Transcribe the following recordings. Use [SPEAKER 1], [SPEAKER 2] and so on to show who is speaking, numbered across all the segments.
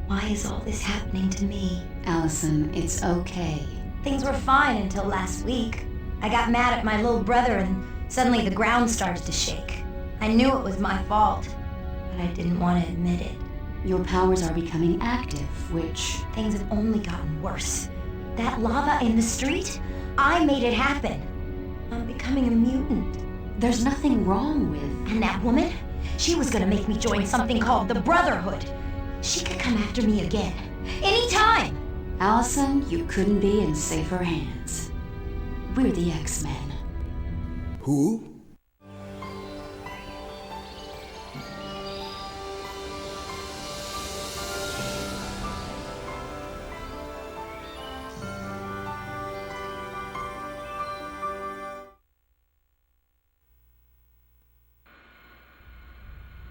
[SPEAKER 1] Why is all this happening to me?
[SPEAKER 2] Allison, it's okay.
[SPEAKER 1] Things were fine until last week. I got mad at my little brother and suddenly the ground started to shake. I knew it was my fault, but I didn't want to admit it.
[SPEAKER 2] Your powers are becoming active, which...
[SPEAKER 1] Things have only gotten worse. That lava in the street, I made it happen. I'm becoming a mutant.
[SPEAKER 2] There's nothing wrong with...
[SPEAKER 1] And that woman? She was gonna make me join something called the Brotherhood. She could come after me again. Anytime!
[SPEAKER 2] Allison, you couldn't be in safer hands. We're the X-Men.
[SPEAKER 3] Who?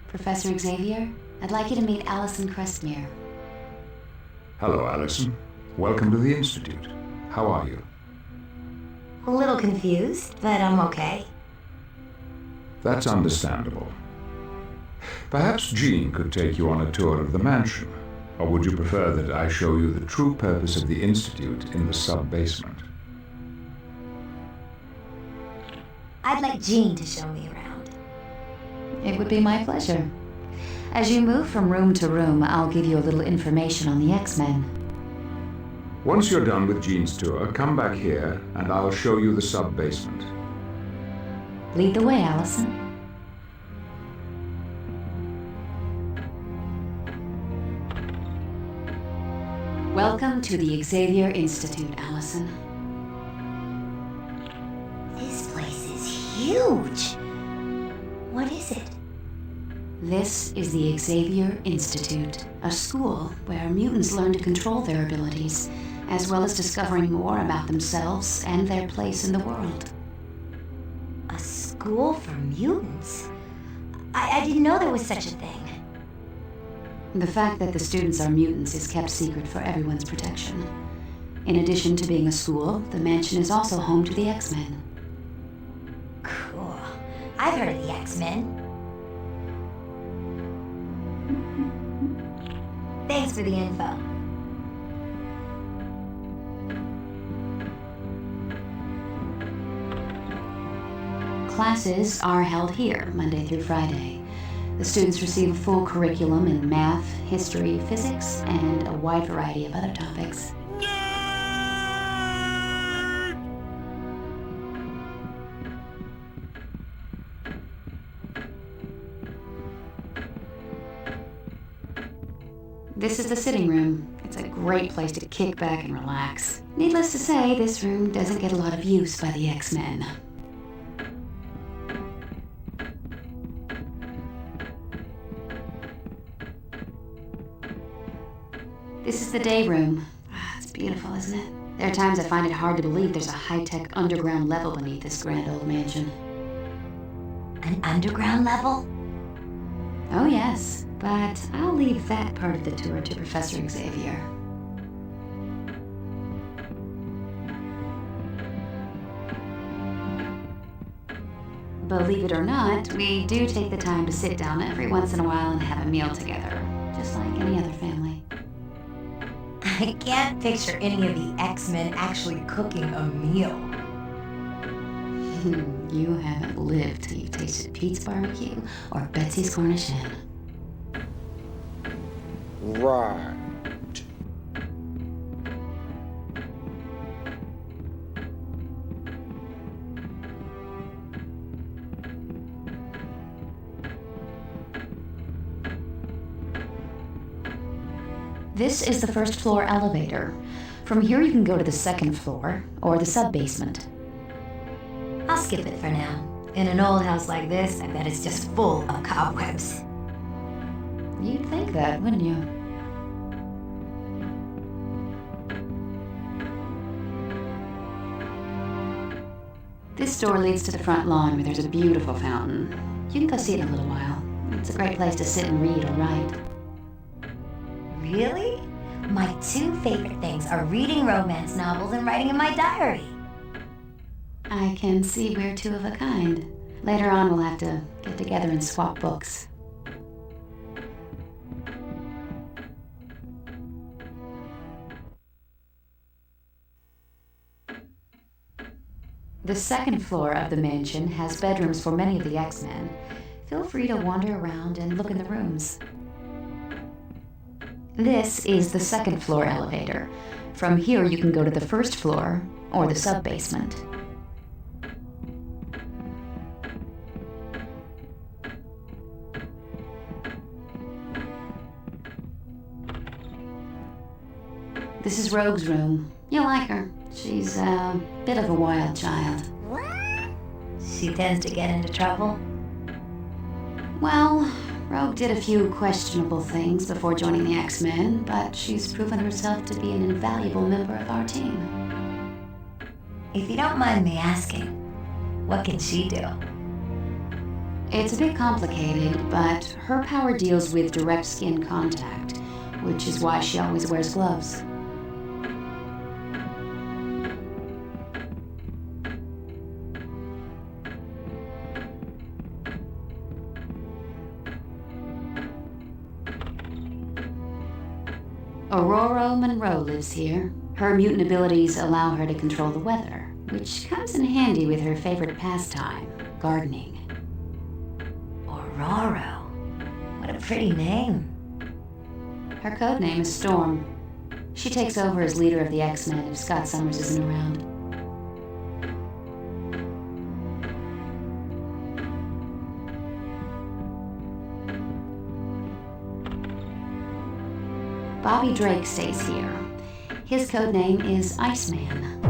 [SPEAKER 2] Professor Xavier, I'd like you to meet Allison Crestmere.
[SPEAKER 4] Hello, Allison. Welcome to the Institute. How are you?
[SPEAKER 1] A little confused, but I'm okay.
[SPEAKER 4] That's understandable. Perhaps Jean could take you on a tour of the mansion, or would you prefer that I show you the true purpose of the Institute in the sub-basement?
[SPEAKER 1] I'd like Jean to show me around.
[SPEAKER 2] It would be my pleasure. As you move from room to room, I'll give you a little information on the X-Men.
[SPEAKER 4] Once you're done with Jean's tour, come back here and I'll show you the sub-basement.
[SPEAKER 2] Lead the way, Allison. Welcome to the Xavier Institute, Allison.
[SPEAKER 1] This place is huge. What is it?
[SPEAKER 2] This is the Xavier Institute, a school where mutants learn to control their abilities, as well as discovering more about themselves and their place in the world.
[SPEAKER 1] A school for mutants? I didn't know there was such a thing.
[SPEAKER 2] The fact that the students are mutants is kept secret for everyone's protection. In addition to being a school, the mansion is also home to the X-Men.
[SPEAKER 1] Cool. I've heard of the X-Men. Thanks for the info.
[SPEAKER 2] Classes are held here, Monday through Friday. The students receive a full curriculum in math, history, physics, and a wide variety of other topics. This is the sitting room. It's a great place to kick back and relax. Needless to say, this room doesn't get a lot of use by the X-Men. This is the day room. It's beautiful, isn't it? There are times I find it hard to believe there's a high-tech underground level beneath this grand old mansion.
[SPEAKER 1] An underground level?
[SPEAKER 2] Oh yes, but I'll leave that part of the tour to Professor Xavier. Believe it or not, we do take the time to sit down every once in a while and have a meal together, just like any other family.
[SPEAKER 1] I can't picture any of the X-Men actually cooking a meal.
[SPEAKER 2] You haven't lived till you've tasted Pete's Barbecue or Betsy's Cornish Hen.
[SPEAKER 3] Right.
[SPEAKER 2] This is the first floor elevator. From here you can go to the second floor, or the sub-basement.
[SPEAKER 1] I'll skip it for now. In an old house like this, I bet it's just full of cobwebs.
[SPEAKER 2] You'd think that, wouldn't you? This door leads to the front lawn where there's a beautiful fountain. You can go see it in a little while. It's a great place to sit and read or write.
[SPEAKER 1] Really? My two favorite things are reading romance novels and writing in my diary.
[SPEAKER 2] I can see we're two of a kind. Later on, we'll have to get together and swap books. The second floor of the mansion has bedrooms for many of the X-Men. Feel free to wander around and look in the rooms. This is the second floor elevator. From here you can go to the first floor or the sub-basement. This is Rogue's room. You'll like her. She's a bit of a wild child.
[SPEAKER 1] She tends to get into trouble.
[SPEAKER 2] Well, Rogue did a few questionable things before joining the X-Men, but she's proven herself to be an invaluable member of our team.
[SPEAKER 1] If you don't mind me asking, what can she do?
[SPEAKER 2] It's a bit complicated, but her power deals with direct skin contact, which is why she always wears gloves. Aurora Monroe lives here. Her mutant abilities allow her to control the weather, which comes in handy with her favorite pastime, gardening.
[SPEAKER 1] Aurora. What a pretty name.
[SPEAKER 2] Her code name is Storm. She takes over as leader of the X-Men if Scott Summers isn't around. Bobby Drake stays here. His code name is Iceman.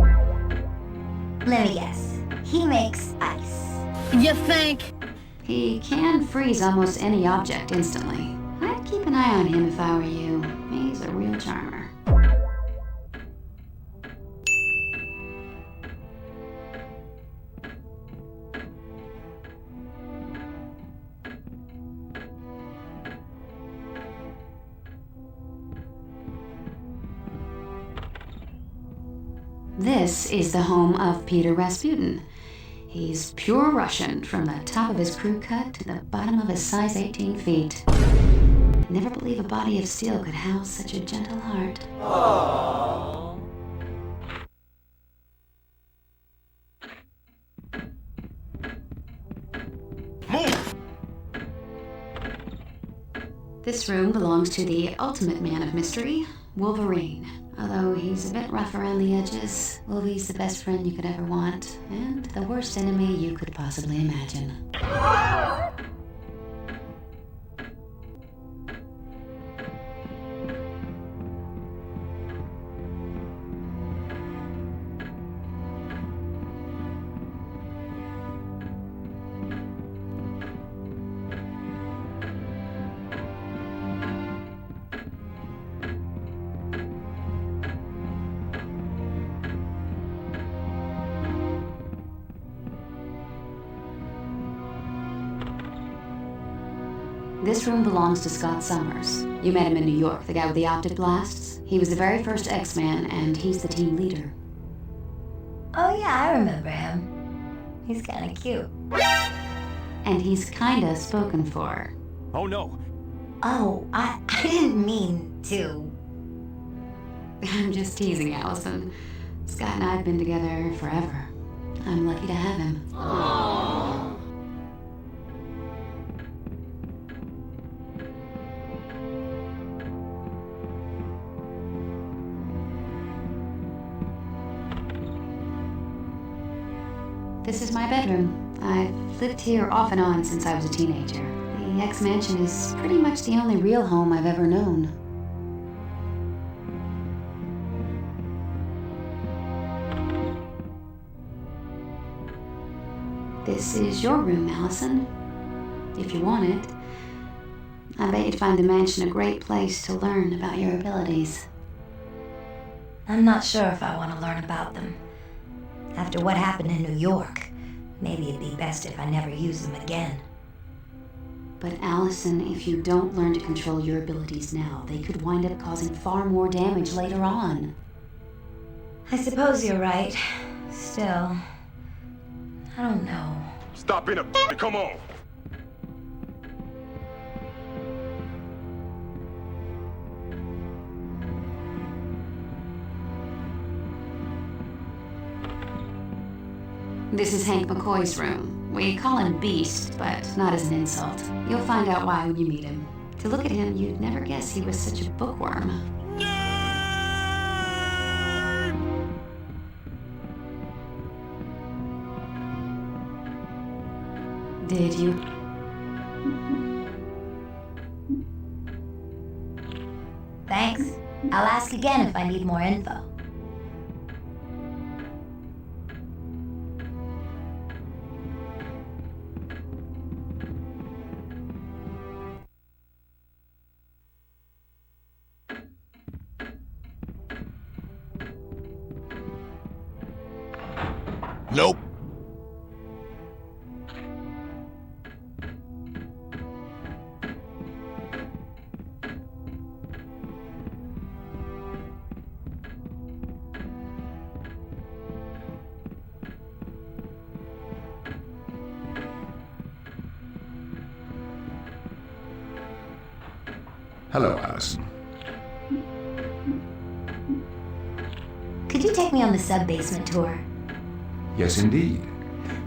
[SPEAKER 1] Let me guess. He makes ice.
[SPEAKER 5] You think?
[SPEAKER 2] He can freeze almost any object instantly. I'd keep an eye on him if I were you. He's a real charmer. This is the home of Peter Rasputin. He's pure Russian from the top of his crew cut to the bottom of his size 18 feet. I'd never believe a body of steel could house such a gentle heart.
[SPEAKER 5] Aww.
[SPEAKER 2] Move! This room belongs to the ultimate man of mystery, Wolverine. Although he's a bit rough around the edges, Wolvie's the best friend you could ever want, and the worst enemy you could possibly imagine. This room belongs to Scott Summers. You met him in New York, the guy with the optic blasts. He was the very first X-Man, and he's the team leader.
[SPEAKER 1] Oh yeah, I remember him. He's kinda cute.
[SPEAKER 2] And he's kinda spoken for.
[SPEAKER 6] Oh no!
[SPEAKER 1] Oh, I didn't mean to.
[SPEAKER 2] I'm just teasing, Allison. Scott and I have been together forever. I'm lucky to have him.
[SPEAKER 5] Aww.
[SPEAKER 2] This is my bedroom. I've lived here off and on since I was a teenager. The X-Mansion is pretty much the only real home I've ever known. This is your room, Allison. If you want it. I bet you'd find the mansion a great place to learn about your abilities.
[SPEAKER 1] I'm not sure if I want to learn about them. After what happened in New York, maybe it'd be best if I never use them again.
[SPEAKER 2] But Allison, if you don't learn to control your abilities now, they could wind up causing far more damage later on.
[SPEAKER 1] I suppose you're right. Still, I don't know.
[SPEAKER 6] Stop being a come on!
[SPEAKER 2] This is Hank McCoy's room. We call him Beast, but not as an insult. You'll find out why when you meet him. To look at him, you'd never guess he was such a bookworm. Did you?
[SPEAKER 1] Thanks. I'll ask again if I need more info.
[SPEAKER 3] Nope.
[SPEAKER 4] Hello, Allison.
[SPEAKER 1] Could you take me on the sub-basement tour?
[SPEAKER 4] Yes, indeed.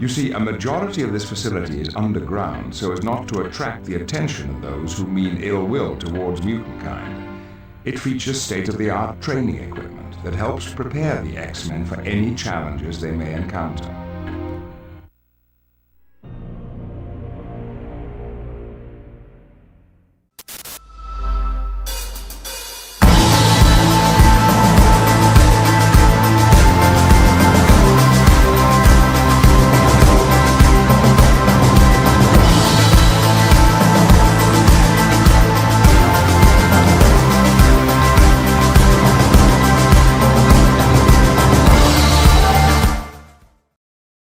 [SPEAKER 4] You see, a majority of this facility is underground so as not to attract the attention of those who mean ill will towards mutant kind. It features state-of-the-art training equipment that helps prepare the X-Men for any challenges they may encounter.